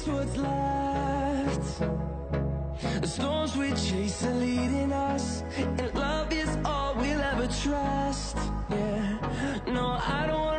what's left. The storms we chase are leading us, and love is all we'll ever trust. Yeah, no, I don't wanna